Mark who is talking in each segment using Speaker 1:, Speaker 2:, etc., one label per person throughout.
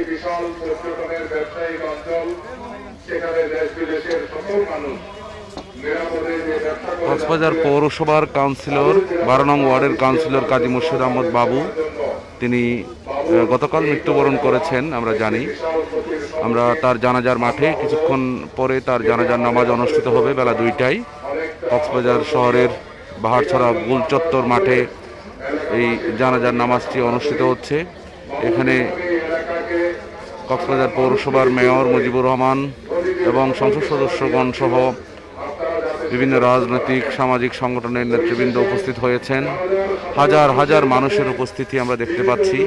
Speaker 1: বিশাল পর্যটনের ব্যবসায়িক অঞ্চল, সেখানে দেশ বিদেশের সকল মানুষ
Speaker 2: কক্সবাজার পৌরসভার কাউন্সিলর 12 নং ওয়ার্ডের কাউন্সিলর কাজী মুর্শিদ আহমদ বাবু তিনি গতকাল মৃত্যুবরণ করেছেন আমরা জানি। আমরা তার জানাজার মাঠে কিছুক্ষণ পরে তার জানাজার নামাজ অনুষ্ঠিত হবে বেলা 2টায়। কক্সবাজার শহরের বাহারছড়া গোল চত্বর মাঠে এই জানাজার নামাজটি অনুষ্ঠিত হচ্ছে। এখানে কক্সবাজার পৌরসভার মেয়র মুজিবুর রহমান এবং সংসদ সদস্যগণ সহ বিভিন্ন রাজনৈতিক সামাজিক সংগঠনের নেতৃবৃন্দ উপস্থিত হয়েছেন। হাজার হাজার মানুষের উপস্থিতি আমরা দেখতে পাচ্ছি।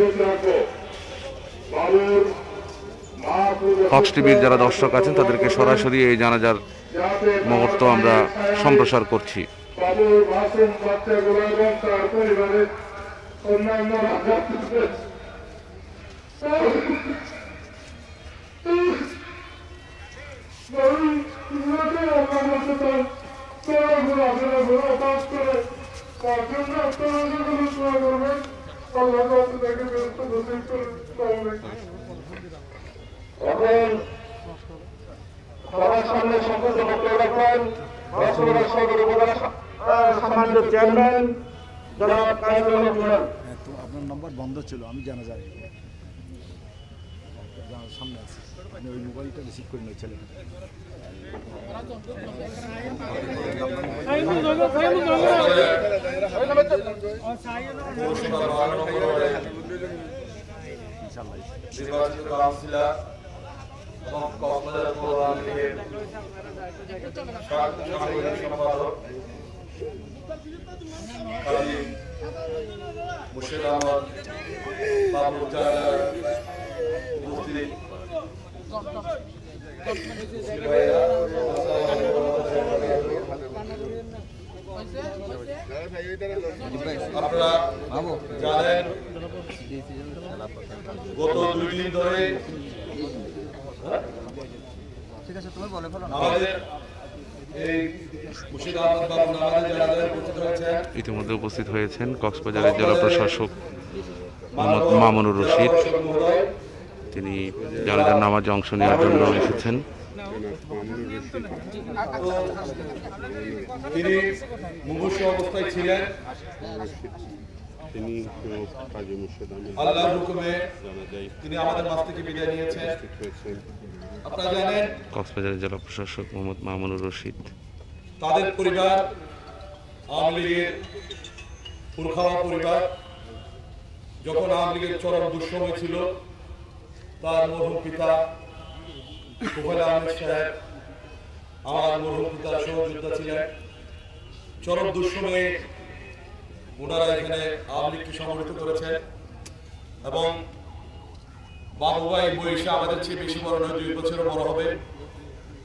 Speaker 2: ফক্স টিভির যারা দর্শক আছেন তাদেরকে সরাসরি এই জানাজার মুহূর্ত আমরা সম্প্রসার করছি।
Speaker 1: এখন সবার সামনে সংক্ষিপ্ত বক্তব্য রাখবেন সদর উপজেলা সম্মানিত চেয়ারম্যান জনাব কাজল হোসেন।
Speaker 3: আপনার নম্বর বন্ধ ছিল, আমি জানা যায় সামনে আছে, আপনি ওই মোবাইলটা রিসিভ করে নিয়ে ছেলে
Speaker 4: নির্বাচিত কাউন্সিলর এবং কক্সবাজার পৌর আওয়ামী লীগের সাংগঠনিক সম্পাদক কাজী মুর্শিদ আহমদ বাবুর জানাজার উপস্থিত আপনারা জানেন গত 2 দিন ধরে আমাদের এই মুর্শিদ আহমদ বাবু নামাজের জানাজায় উপস্থিত হয়েছেন।
Speaker 2: ইতিমধ্যে উপস্থিত হয়েছেন কক্সবাজারের জেলা প্রশাসক মোহাম্মদ মামুনুর রশিদ। তিনি জানাজার নামাজে অংশ নেওয়ার জন্য এসেছেন।
Speaker 4: তিনি মুমূর্ষু অবস্থায় ছিলেন।
Speaker 5: তিনি
Speaker 4: আল্লাহর হুকুমে তিনি আমাদের মাঝ থেকে বিদায় নিয়েছেন। আপনারা জানেন
Speaker 2: কক্সবাজারের জেলা প্রশাসক মোহাম্মদ মামুনুর রশিদ।
Speaker 4: তাদের পরিবার আওয়ামী লীগের পুরখাওয়া পরিবার। যখন আওয়ামী লীগের চরম দুঃসময় ছিল, তার মরহুম পিতা তোফায়েল আহমেদ সাহেব আমার মরহুম পিতার সহযোদ্ধা ছিলেন। চরম দুঃসময়ে ওনারা এখানে আওয়ামী লীগকে সংগঠিত করেছেন এবং বাবু ভাই বয়সে আমাদের চেয়ে বেশি বড় নয়, 2 বছরের বড় হবে।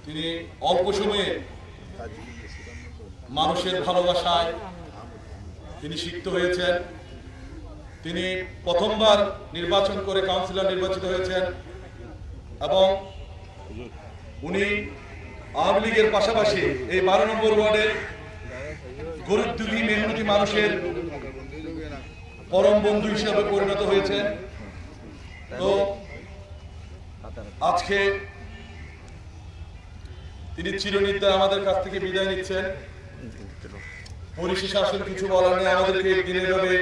Speaker 4: তিনি অল্প সময়ে মানুষের ভালোবাসায় তিনি সিক্ত হয়েছেন। তিনি প্রথমবার নির্বাচন করে কাউন্সিলর নির্বাচিত হয়েছেন এবং উনি আওয়ামী লীগের পাশাপাশি এই 12 নম্বর ওয়ার্ডের গরিব-দুঃখী মেহনতি মানুষের পরম বন্ধু হিসেবে পরিণত হয়েছেন। তো আজকে তিনি চিরনিদ্রায় আমাদের কাছ থেকে বিদায় নিচ্ছেন। পরিশেষে আসলে কিছু বলার নেই, আমাদেরকে দিনের ভাবে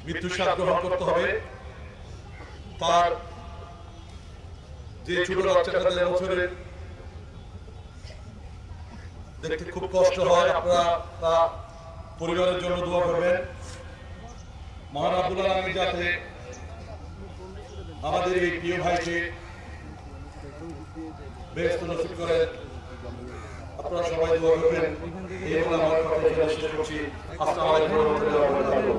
Speaker 4: মৃত্যুর স্বাদ গ্রহণ করতে হবে। তার যে ছোট বাচ্চাটা 13 বছরের, দেখতে খুব কষ্ট হয়। আপনারা তা পরিবারের জন্য দোয়া করবেন। মহান আব্দুল আলমী যাতে আমাদের এই প্রিয় ভাইকে বেহেশত নসিব করে, আপনারা সবাই দোয়া করবেন। এই বলে আমার কথা এখানে শেষ করছি। আসসালামু আলাইকুম ওয়া রাহমাতুল্লাহি ওয়া বারাকাতুহু।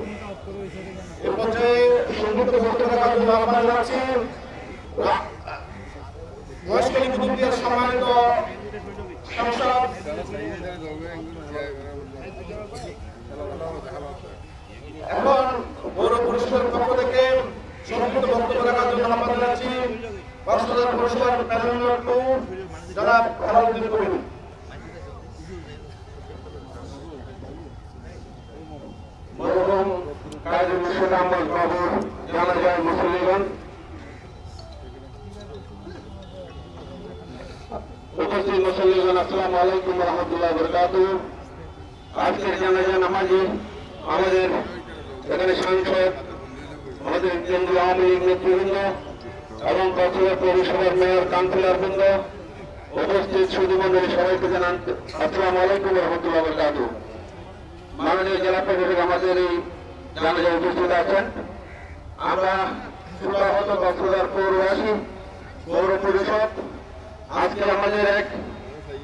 Speaker 1: এই পর্যায়ে সংক্ষিপ্ত বক্তব্য রাখার জন্য আহ্বান জানাচ্ছি মহেশখালী কুতুবদিয়ার সম্মানিত সাংসদ এখন পৌর পরিষদের পক্ষ থেকে সংক্ষিপ্ত বক্তব্য রাখার জন্য আহ্বান জানাচ্ছি কক্সবাজার পৌরসভার প্যানেল নম্বর 2 জনাব খালাউদ্দিন কবির। মরহুম কাজী মুর্শিদ আহমদ বাবুর জানাজায় মুসল্লিগণ উপস্থিত মুসল্লিগণ, আসসালামু আলাইকুম ওয়া রাহমাতুল্লাহি ওয়া বারাকাতুহু। আজকের জানাজা নামাজে আমাদের এখানে সাংসদ, আমাদের কেন্দ্রীয় আওয়ামী লীগ নেতৃবৃন্দ এবং কক্সবাজার পৌরসভার মেয়র, কাউন্সিলরবৃন্দ, উপস্থিত সুধীমণ্ডলী সবাইকে জানান আসসালামু আলাইকুম ওয়া রাহমাতুল্লাহি ওয়া বারাকাতুহু। মাননীয় জেলা প্রশাসক আমাদের এই জানাজায় উপস্থিত আছেন। আমরা সুরাহত কক্সবাজার পৌরবাসী, পৌর পরিষদ, আজকে আমাদের এক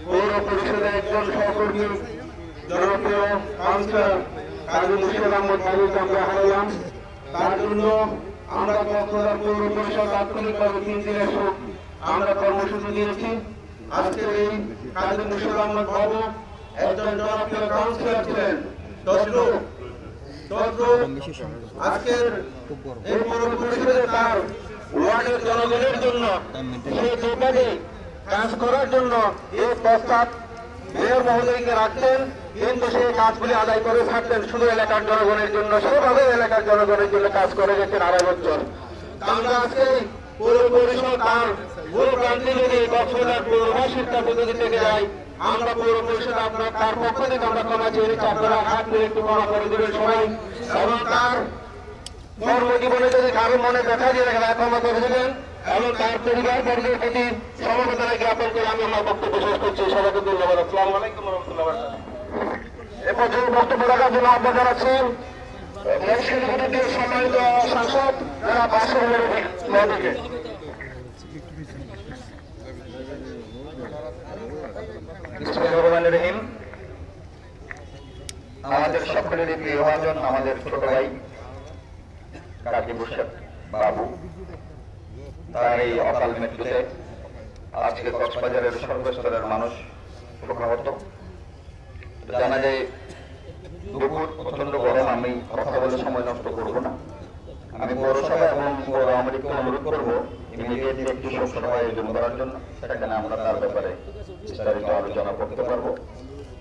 Speaker 1: পৌর পরিষদের একজন সহকর্মী, জনপ্রিয় কাউন্সিলর কাজী মুর্শিদ আহমদ বাবুকে আমরা হারালাম। তার জন্য আমরা কক্সবাজার পৌর পরিষদ তাৎক্ষণিকভাবে 3 দিনের শোক আমরা কর্মসূচি দিয়েছি। আজকের এই কাজী মুর্শিদ আহমদ বাবু একজন জনপ্রিয় কাউন্সিলর ছিলেন। আজকের এই পৌর পরিষদে তার ওয়ার্ডের জনগণের জন্য সেই দুপাশে কাজ করার জন্য এই প্রস্তাব মেয়র মহোদয়কে রাখতেন, কিন্তু সেই কাজগুলি আদায় করে থাকতেন শুধু এলাকার জনগণের জন্য। সেভাবে এলাকার জনগণের জন্য কাজ করে গেছেন 2.5 বছর। আমরা আজকে পৌর পরিষদ তার ভুল ক্রান্তি যদি কক্সবাজার পৌরবাসীর কাছে যদি থেকে যাই, আমরা পৌর পরিষদ আপনার তার পক্ষ থেকে আমরা ক্ষমা চেয়ে নিচ্ছি। আপনারা হাত দিয়ে একটু ক্ষমা করে দেবেন সবাই, এবং তার কর্মজীবনে যদি কারো মনে ব্যথা দিয়ে রাখেন ক্ষমা করে দেবেন, এবং তার পরিবার বর্গের প্রতি সমবেদনা জ্ঞাপন করে আমি আমার বক্তব্য শেষ করছি। সবাইকে ধন্যবাদ। আসসালামু আলাইকুম ওয়া রাহমাতুল্লাহি ওয়া বারাকাতুহু। এ পর্যন্ত বক্তব্য রাখার জন্য আহ্বান জানাচ্ছি সম্মানিত সাংসদ যারা বাসের মহোদয়কে।
Speaker 5: আমাদের সকলেরই প্রিয় ভাজন, আমাদের ছোট ভাই কাজী মুর্শিদ বাবু, তার এই অকাল মৃত্যুতে আজকে কক্সবাজারের সর্বস্তরের মানুষ শোকাহত। জানা যায় দুপুর প্রচন্ড গরম, আমি কথা বলে সময় নষ্ট করব না। আমি পৌরসভা এবং পৌর আওয়ামী লীগকে অনুরোধ করবো ইমিডিয়েটলি একটি শোক সভা আয়োজন করার জন্য, সেখানে আমরা তার ব্যাপারে বিস্তারিত আলোচনা করতে পারবো।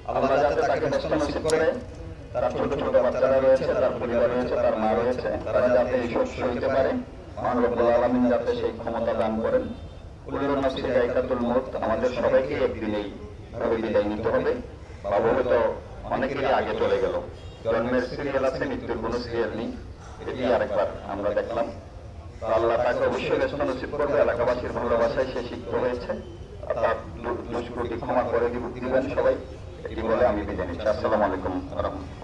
Speaker 5: আমরা যাতে তাকে কষ্ট নসিব করে, তার ছোট ছোট বাচ্চারা রয়েছে, তার পরিবার রয়েছে, তার মা রয়েছে, তারা যাতে এই শোক সইতে পারে, মহান রব্বুল আলামিন যাতে সেই ক্ষমতা দান করেন। কুল্লু নাফসিন যায়কাতুল মউত, আমাদের সবাইকে একদিনেই বিদায় নিতে হবে। বাবু হয়তো অনেকেরই আগে চলে গেল, জন্মের সিরিয়াল আছে, মৃত্যুর কোনো সিরিয়াল নেই, এটি আরেকবার আমরা দেখলাম। আল্লাহ তাকে অবশ্যই রেশন নসিব করবে, এলাকাবাসীর ভালোবাসায় সে শিক্ষিত হয়েছে, তার দুষ্কৃতি ক্ষমা করে দিবেন সবাই, এটি বলে আমি বিদায় নিচ্ছি। আসসালামু আলাইকুম ওয়া
Speaker 1: রাহমাতুল্লাহ।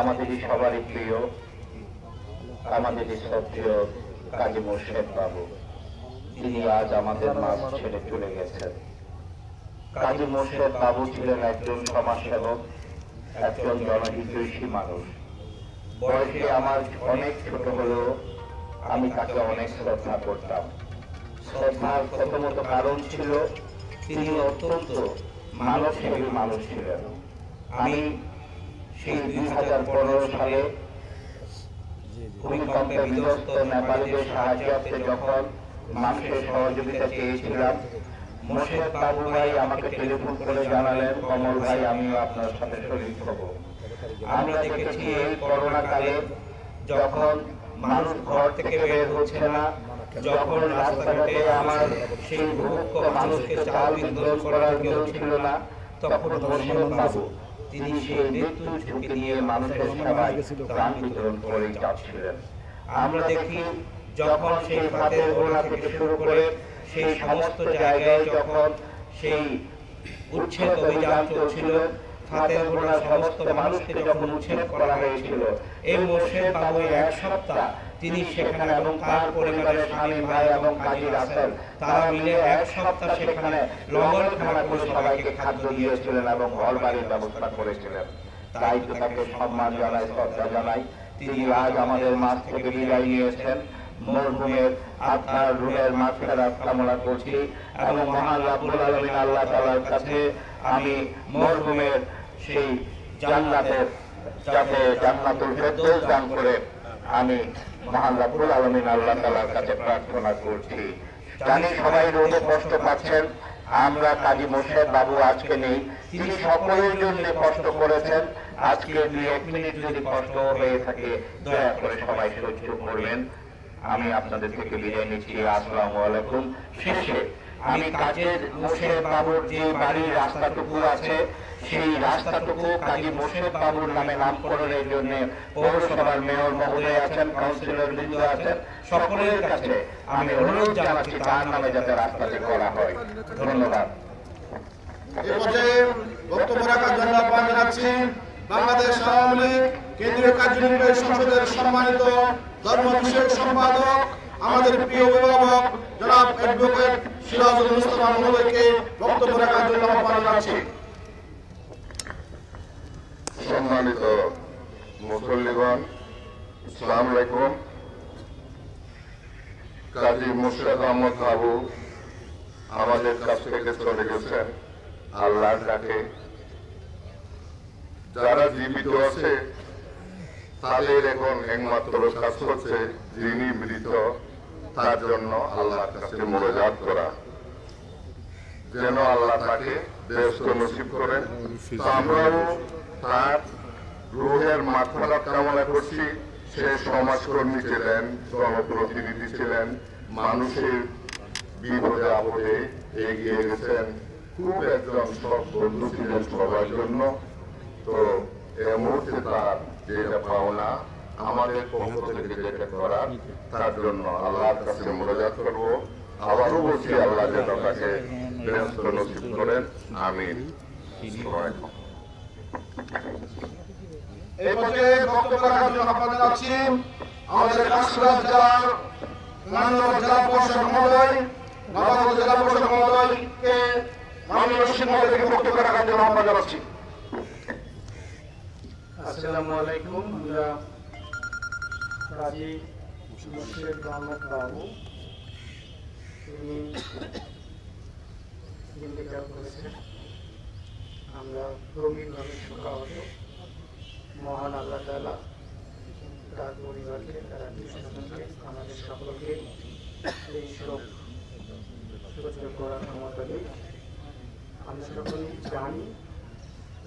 Speaker 5: আমাদেরই সবারই প্রিয়, আমাদেরই শ্রদ্ধেয় কাজী মুর্শিদ বাবু, তিনি আজ আমাদের মাঝ ছেড়ে চলে গেছেন। কাজী মুর্শিদ বাবু ছিলেন একজন সমাজসেবক, একজন জনহিতৈষী মানুষ। বয়সে আমার অনেক ছোট হলেও আমি তাকে অনেক শ্রদ্ধা করতাম। শ্রদ্ধার প্রথমত কারণ ছিল তিনি অত্যন্ত মানবসেবী মানুষ ছিলেন। আমি সেই 2015 সালে ভূমিকম্পে বিধ্বস্ত নেপালিদের সাহায্যার্থে যখন মানুষের সহযোগিতা চেয়েছিলাম, মুর্শিদ বাবু ভাই আমাকে টেলিফোন করে জানালেন, কমল ভাই আমিও আপনার সাথে শরীক হব। আমরা দেখেছি এই করোনা কালে যখন মানুষ ঘর থেকে বের হচ্ছে না, যখন রাস্তাঘাটে আমার সেই ভুক্ত মানুষকে চাল বিতরণ করার কেউ ছিল না, তখন মুর্শিদ বাবু তিনি সেই মৃত্যুর ঝুঁকি নিয়ে মানুষের সেবায় ত্রাণ বিতরণ করে যাচ্ছিলেন। আমরা দেখি যখন সেই ভাতের গোলা থেকে শুরু করে সেই সমস্ত জায়গায় যখন সেই উচ্ছেদ অভিযান চলছিল, ভাতের গোলা সমস্ত মানুষকে যখন উচ্ছেদ করা হয়েছিল, এই মুর্শিদ বাবু 1 সপ্তাহ তিনি সেখানে এবং তার পরিবারের স্বামী ভাই এবং কাজী রাসেল তারা মিলে 1 সপ্তাহ সেখানে লঙ্গরখানা করে সবাইকে খাদ্য দিয়েছিলেন এবং ঘর বাড়ির ব্যবস্থা করেছিলেন। তাই তো তাকে সম্মান জানাই, শ্রদ্ধা জানাই। তিনি আজ আমাদের মাঝ থেকে বিদায় নিয়েছেন। মরহুমের আত্মার রুহের মাগফিরাত কামনা করছি এবং মহান রব্বুল আলামিন আল্লাহ তাআলার কাছে আমি মরহুমের সেই জান্নাতের যাতে জান্নাতুল ফেরদৌস দান করে আমি মহান রব্বুল আলামিন আল্লাহ তাআলার কাছে প্রার্থনা করছি। জানি সবাই রোদে কষ্ট পাচ্ছেন, আমরা কাজী মোর্শেদ বাবু আজকে নেই, তিনি সকলের জন্য কষ্ট করেছেন। আজকে 2-1 মিনিট যদি কষ্ট হয়ে থাকে দয়া করে সবাই সহ্য করবেন। আমি আপনাদের থেকে বিদায় নিচ্ছি। আসসালামু আলাইকুম। শেষে আমি কাজের মোর্শেদ বাবুর যে বাড়ির রাস্তাটুকু আছে সেই রাস্তাটুকু কাজী মোর্শেদ বাবুর নামে নামকরণের জন্য পৌরসভার মেয়র মহোদয় আছেন, কাউন্সিলর বৃন্দ আছেন, সকলের কাছে আমি অনুরোধ জানাচ্ছি তার নামে যাতে রাস্তাটি করা হয়। ধন্যবাদ।
Speaker 1: এ পর্যায়ে বক্তব্য রাখার জন্য আহ্বান জানাচ্ছি বাংলাদেশ আওয়ামী লীগ কেন্দ্রীয় কার্যনির্বাহী সংসদের সম্মানিত ধর্ম বিষয়ক সম্পাদক আমাদের প্রিয় অভিভাবক জনাব অ্যাডভোকেট সিরাজুল মুস্তাফা মহোদয়কে বক্তব্য রাখার জন্য আহ্বান জানাচ্ছি।
Speaker 6: সম্মানিত মুসল্লিগণ, আসসালামু আলাইকুম। কাজী মোর্শেদ আহমদ বাবু আমাদের কাছ থেকে চলে গেছেন আল্লাহর ডাকে। যারা জীবিত আছে তাদের এখন একমাত্র কাজ হচ্ছে যিনি মৃত তার জন্য আল্লাহর কাছে মোনাজাত করা, যেন আল্লাহ তাকে বেহেশত নসিব করেন। আমরাও তার রুহের মাগফিরাত কামনা করছি। সে সমাজকর্মী ছিলেন, জনপ্রতিনিধি ছিলেন, মানুষের বিপদে আপদে এগিয়ে গেছেন, খুব একজন সৎ বন্ধু ছিলেন সবার জন্য। তো এই মুহূর্তে তার যেটা পাওনা আমাদের পক্ষ থেকে যেটা করার তার জন্য আল্লাহর কাছে মোনাজাত করবো। আবারও বলছি আল্লাহ যেন তাকে বেহেশত নসিব করেন, আমিন।
Speaker 1: এই পর্যায়ে বক্তব্য রাখার জন্য আহ্বান জানাচ্ছি আমাদের কাশিরাজ জেলার মাননীয় জেলা প্রশাসক মহোদয়, নবাগত জেলা প্রশাসক মহোদয়কে মাননীয় রশিদ মহোদয়কে বক্তব্য রাখার জন্য আহ্বান জানাচ্ছি।
Speaker 7: আসসালামু আলাইকুম। আমরা কাজী মোর্শেদ আহমদ বাবু তিনি ইন্তেকাল করেছেন। আমরা গভীরভাবে শোকাহত। মহান আল্লাহ তাআলা তার পরিবারকে, তার আত্মীয়স্বজনকে, আমাদের সকলকে এই শোক সহ্য করার ক্ষমতা দিই। আমরা সকলেই জানি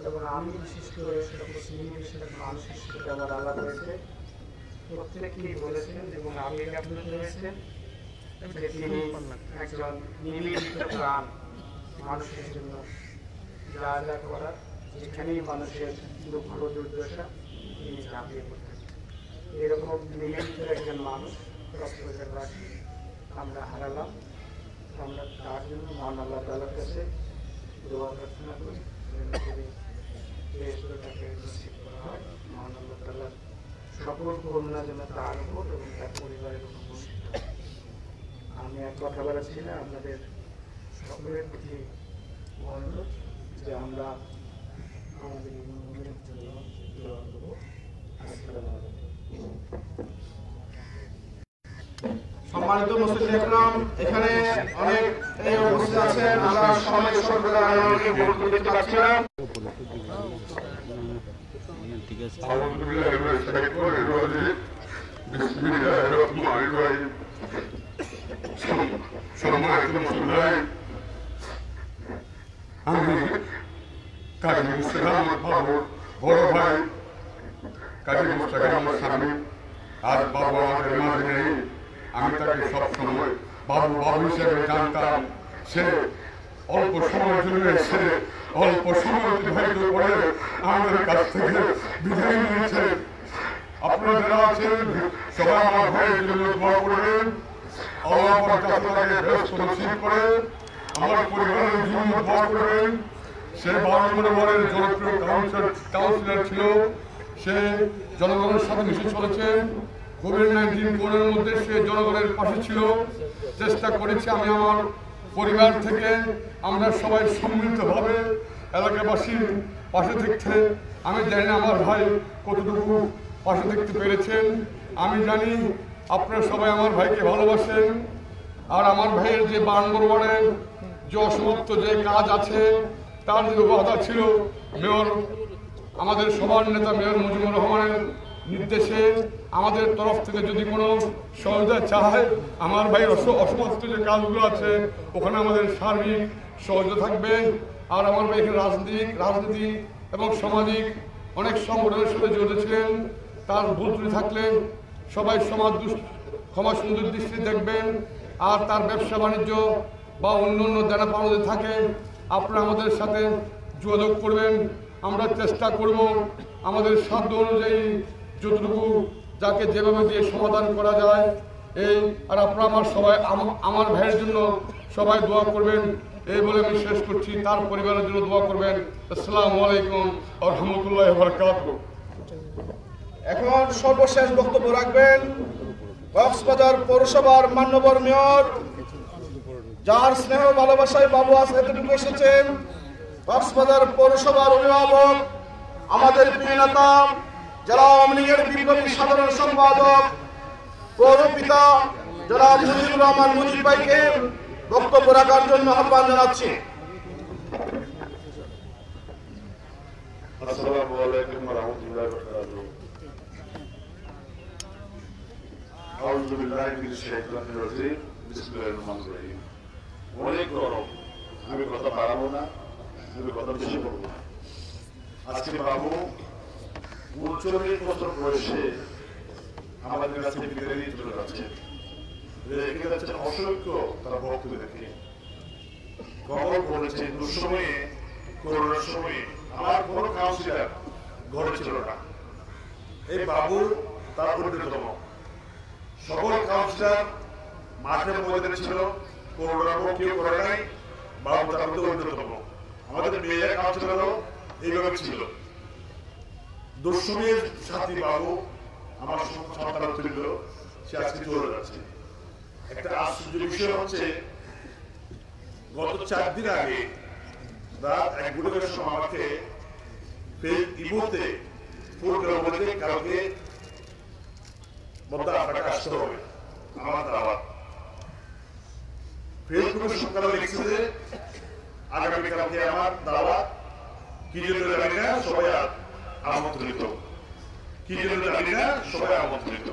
Speaker 7: এবং আমি বিশেষ করে সকল শ্রেণী-পেশার মানুষের সাথে আমার আলাপ হয়েছে, প্রত্যেকেই বলেছেন এবং আমি আপ্লুত হয়েছেন যে তিনি একজন নিবেদিত প্রাণ, মানুষের জন্য যা যা করার, যেখানেই মানুষের দুঃখ দুর্দশা তিনি ঝাঁপিয়ে পড়তেন। এরকম নিবেদিত একজন মানুষ কক্সবাজারবাসী আমরা হারালাম। আমরা তার জন্য মহান আল্লাহ তাআলার কাছে দোয়া প্রার্থনা করি তাকে নসিব করা হয়। মহান আল্লাহ তাআলার সকল করুণা যেন তার উপর এবং তার পরিবারের উপর বর্ষিত হয়। আমি এক কথা বলেছি না, আপনাদের সকলের প্রতি অনুরোধ যে আমরা আমাদের জন্য দোয়া করব। আসসালামু আলাইকুম।
Speaker 1: সম্মানিত মুসলিম একরাম, এখানে অনেক এই উপস্থিত আছেন, আমরা সমাজ সরকার আয়োজনকে গুরুত্ব দিতে পারছি না।
Speaker 6: আমি কাজী মোর্শেদ আহমদ বাবুর বড় ভাই, কাজী মোর্শেদ আহমদ স্বামী। আর বাবু আমাদের মাঝে নেই। আমি তাকে সবসময় বাবু বাবু হিসেবে জানতাম। সে অল্প সময়ের জন্য এসে অল্প সময় অতিবাহিত করে আমাদের কাছ থেকে বিদায় নিয়েছে। আপনারা যারা আছেন সবাই আমার ভাইয়ের জন্য দোয়া করবেন। আল্লাহ পাক যাতে তাকে বেহেশত নসিব করে, আমার পরিবারের জন্য দোয়া করবেন। সে 12 নম্বর ওয়ার্ডের জনপ্রিয় কাউন্সিলর ছিল। সে জনগণের সাথে মিশে চলেছেন। কোভিড-19 কোনের মধ্যে সে জনগণের পাশে ছিল, চেষ্টা করেছে। আমি আমার পরিবার থেকে আমরা সবাই সম্মিলিতভাবে এলাকাবাসীর পাশে থাকতে, আমি জানি না আমার ভাই কতটুকু পাশে থাকতে পেরেছেন। আমি জানি আপনারা সবাই আমার ভাইকে ভালোবাসেন। আর আমার ভাইয়ের যে 12 নম্বর ওয়ার্ডের যে অসমাপ্ত যে কাজ আছে তার যে বাধা ছিল, মেয়র আমাদের সবার নেতা মেয়র মুজিবুর রহমানের নির্দেশে আমাদের তরফ থেকে যদি কোনো সহযোগিতা চায়, আমার ভাই অসমস্ত যে কাজগুলো আছে ওখানে আমাদের সার্বিক সহযোগিতা থাকবে। আর আমার ভাই এখানে রাজনীতি এবং সামাজিক অনেক সংগঠনের সাথে জড়িত ছিলেন। তার ভুল ত্রুটি থাকলে সবাই ক্ষমা সুন্দর দৃষ্টি দেখবেন। আর তার ব্যবসা বাণিজ্য বা অন্য যারা পাওয়া থাকে আপনারা আমাদের সাথে যোগাযোগ করবেন। আমরা চেষ্টা করব আমাদের সাধ্য অনুযায়ী যতটুকু যাকে যেভাবে দিয়ে সমাধান করা যায়। আর আপনারা আমার ভাইয়ের জন্য সবাই দোয়া করবেন, এই বলে আমি শেষ করছি। তার পরিবারের জন্য দোয়া করবেন। আসসালামু আলাইকুম ওয়া রাহমাতুল্লাহি ওয়া বারাকাতুহু।
Speaker 8: এখন সর্বশেষ বক্তব্য রাখবেন কক্সবাজার পৌরসভার মাননীয় মেয়র, যার স্নেহ ভালোবাসায় বাবু আজ এতটুকু এসেছেন। কক্সবাজার পৌরসভার অভিভাবক, আমাদের প্রিয় নেতা, জেলা আওয়ামী লীগের বিপ্লবী সাধারণ সম্পাদক, পৌরপিতা জনাব মুজিবুর রহমান মুজিব ভাইকে বক্তব্য রাখার জন্য আহ্বান জানাচ্ছি।
Speaker 1: আসসালামু আলাইকুম ওয়া রাহমাতুল্লাহি ওয়া বারাকাতুহু। আউযু বিল্লাহি মিনাশ শাইতানির রাজীম। বিসমিল্লাহির রহমানির রহিম। অনেক গরম, আমি কথা বাড়াবো না, আমি কথা বেশি বলবো না। আজকে বাবু 39 বছর বয়সে আমাদের কাছে বিদায় নিয়ে চলে যাচ্ছে। রেখে যাচ্ছেন অসংখ্য তার ভক্তদেরকে। কবর বলেছে দুঃসময়ে, করোনার সময়ে আমার কোনো কাউন্সিলর ঘরে ছিল না। এই বাবু তার অন্যতম। সকল কাউন্সিলর মাঠের ময়দানে ছিল, করোনার পর কেউ করে নাই, বাবু তার মধ্যে অন্যতম। আমাদের মেয়ের কাউন্সিলরও এইভাবে ছিল। দুঃসময়ের সাথী বাবু আমার সন্তান তুল্য, সে আজকে চলে যাচ্ছে। একটা আশ্চর্য বিষয় হচ্ছে, গত 4 দিন আগে রাত 1-2টার সময় আমাকে ইমোতে ফোন করে বলেছে কালকে মধ্যে আপনাকে আসতে হবে, আমার দাওয়াত। ফেসবুকে সকালে লিখছে যে আগামীকালকে আমার দাওয়াত, কি জন্য জানি না, সবাই আমন্ত্রিত, কি জন্য জানি না, সবাই আমন্ত্রিত।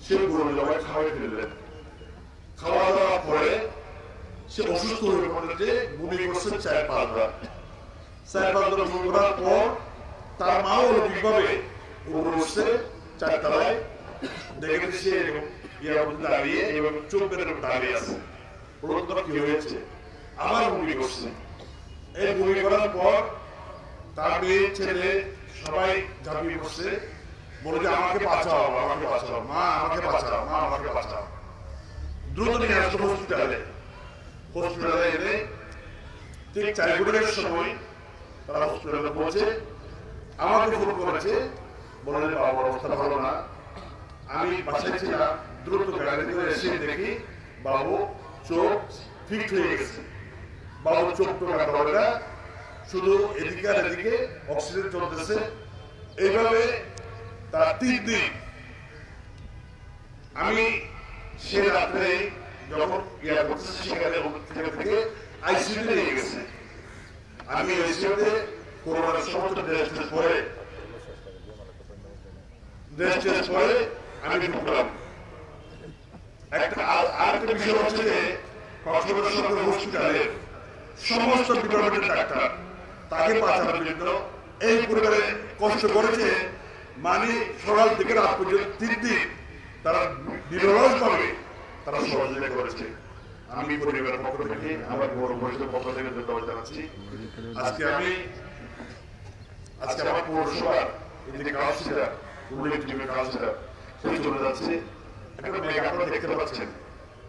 Speaker 1: সে গরু জবাই খাওয়াই ফেললেন। খাওয়া দাওয়া পরে সে অসুস্থ হয়ে পড়েছে, বমি করছে 4-5 বার। 4-5 বার বমি করার পর তার মাও অলৌকিকভাবে উপরে উঠছে 4 তলায়, দেখে সে দাঁড়িয়ে এবং চোখ বেঁধে দাঁড়িয়ে আছে। কি হয়েছে? আবার বমি করছে। এই বমি করার পর তার মেয়ে ছেলে সবাই ঝাঁপিয়ে পড়ছে, বলে যে আমাকে বাঁচাও, আমাকে বাঁচাও, মা আমাকে বাঁচাও, মা আমাকে বাঁচাও। দ্রুত নিয়ে আসলো হসপিটালে। হসপিটালে এনে ঠিক 4 সময় তারা হসপিটালে পৌঁছে আমাকে ফোন করেছে, বলে বাবার অবস্থা ভালো না। আমি বাসায় ছিলাম, দ্রুত গাড়ি করে এসে দেখি বাবু চোখ ঠিক হয়ে গেছে। বাবুর চোখ তো কাটা না, শুধু এদিকে আর এদিকে অক্সিজেন চলতেছে। এইভাবে তার 3 দিন। আমি সে রাত্রে যখন ইয়া করতেছে সেখানে থেকে আইসিইউতে নিয়ে গেছে। আমি আইসিইউতে করোনার সমস্ত টেস্ট পরে আমি ঢুকলাম। আরেকটা বিষয় হচ্ছে যে কক্সবাজার সদর হসপিটালের সমস্ত ডিপার্টমেন্টের ডাক্তার তাকে বাঁচানোর জন্য এই পরিবারে কষ্ট করেছে। মানে সকাল থেকে রাত পর্যন্ত 3 দিন তারা নিরলসভাবে তারা সহযোগিতা করেছে। আমি পরিবারের পক্ষ থেকে, আমার বড় পরিষদের পক্ষ থেকে ধন্যবাদ জানাচ্ছি। আজকে আমার পৌরসভার যে কাউন্সিলর, উল্লেখযোগ্য কাউন্সিলর, সে চলে যাচ্ছে। একটা ব্যাগ আপনারা দেখতে পাচ্ছেন,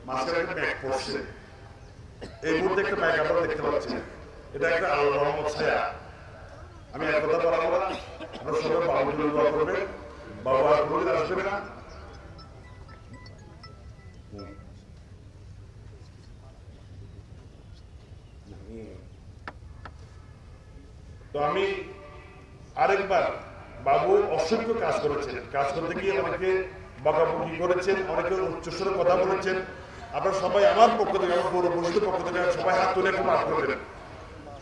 Speaker 1: মাঝখানে একটা ব্যাগ পড়ছে। এই মুহূর্তে একটা ব্যাগ আপনারা দেখতে পাচ্ছেন, এটা একটা আল্লাহর রহমত ছায়া। আমি এক কথা বলবো না, আপনারা সবাই বাবুর জন্য দোয়া করবেন। বাবু আর কোনোদিন আসবে না। তো আমি আরেকবার, বাবু অসংখ্য কাজ করেছেন, কাজ করতে গিয়ে অনেকে বকাবকি করেছেন, অনেকে উচ্চস্বরে কথা বলেছেন। আপনারা সবাই আমার পক্ষ থেকে, আমার পৌর পরিষদের পক্ষ থেকে সবাই হাত তুলে একটু মাফ করবেন,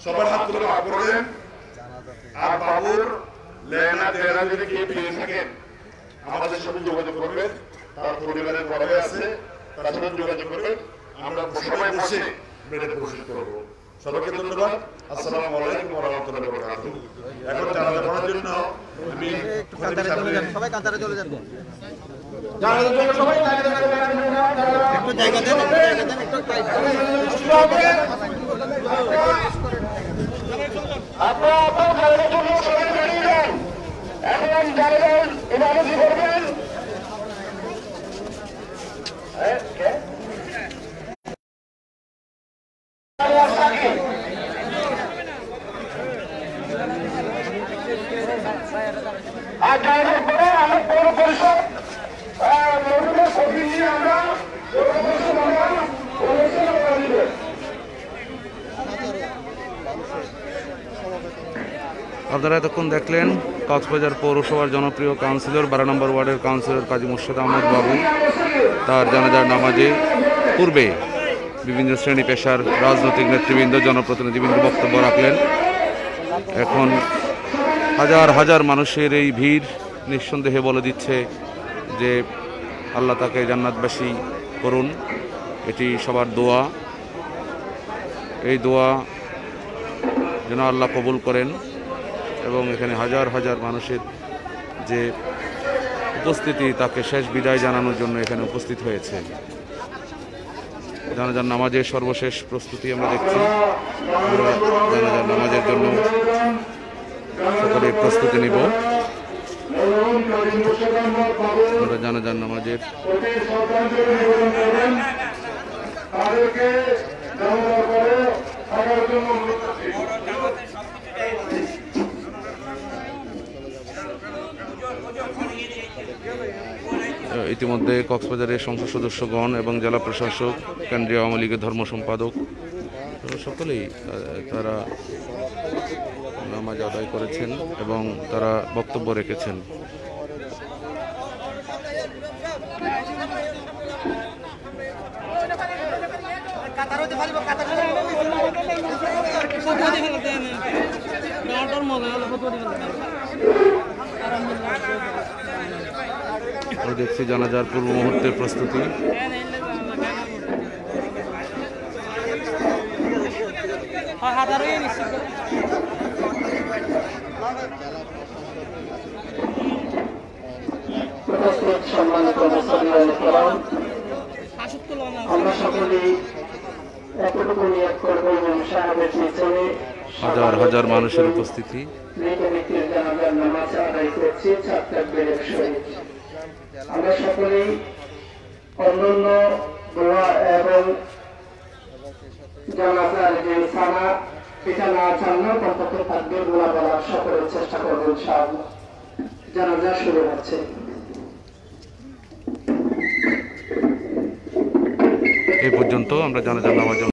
Speaker 1: সবার হাত তুলে মাফ করবেন। আর বাবুর লেনা দেনা যদি কেউ পেয়ে থাকেন আমাদের সাথে যোগাযোগ করবেন, তার পরিবারের বড় ভাই আছে, তার সাথে যোগাযোগ করবেন, আমরা সবাই বসে মেয়েদের প্রস্তুত করবো। সবাইকে ধন্যবাদ। আসসালামু আলাইকুম ওয়া রাহমাতুল্লাহি ওয়া বারাকাতুহু। এখন জানাজা পড়ার জন্য আমি
Speaker 8: সবাই কাতারে চলে যান। জানাজার জন্য সবাই একটু জায়গা দেন, একটু
Speaker 1: আপনারা জন্য সবাই দাঁড়িয়ে যান। এখন জানাজার ইমামতি করবেন আর জানাজার পরে আমরা পৌর পরিষদ আমরা
Speaker 2: আপনারা এতক্ষণ দেখলেন কক্সবাজার পৌরসভার জনপ্রিয় কাউন্সিলর 12 নম্বর ওয়ার্ডের কাউন্সিলর কাজী মুর্শিদ আহমদ বাবু তার জানাজার নামাজে পূর্বে বিভিন্ন শ্রেণী পেশার রাজনৈতিক নেতৃবৃন্দ জনপ্রতিনিধিবৃন্দ বক্তব্য রাখলেন। এখন হাজার হাজার মানুষের এই ভিড় নিঃসন্দেহে বলে দিচ্ছে যে আল্লাহ তাকে জান্নাতবাসী করুন। এটি সবার দোয়া, এই দোয়া যেন আল্লাহ কবুল করেন এবং এখানে হাজার হাজার মানুষের যে উপস্থিতি তাকে শেষ বিদায় জানানোর জন্য এখানে উপস্থিত হয়েছে। জানাজার নামাজের সর্বশেষ প্রস্তুতি আমরা দেখছি। আমরা জানাজার নামাজের জন্য সকলে প্রস্তুতি নিব। আমরা জানাজার নামাজের ইতিমধ্যে কক্সবাজারের সংসদ সদস্যগণ এবং জেলা প্রশাসক, কেন্দ্রীয় আওয়ামী লীগের ধর্ম সম্পাদক সকলেই তারা নামাজ আদায় করেছেন এবং তারা বক্তব্য রেখেছেন। দেখছি জানাজার পূর্ব মুহূর্তের প্রস্তুতি।
Speaker 7: সম্মানিত আমরা সকলেই এতটুকু নিয়োগ করবো ইমাম সাহেবের পিছনে
Speaker 2: হাজার হাজার মানুষের উপস্থিতি।
Speaker 7: নামাজ আদায় করছি ছাত্রদের সহিত। আমরা সকলেই অন্যান্য দোয়া এবং জানাজার যে সানা এটা না জানলেও কমপক্ষে তাকবীর গুলা বলার সকলের চেষ্টা করবো ইনশাআল্লাহ। জানাজা শুরু হচ্ছে।
Speaker 2: এই পর্যন্ত আমরা জানাজার নামাজ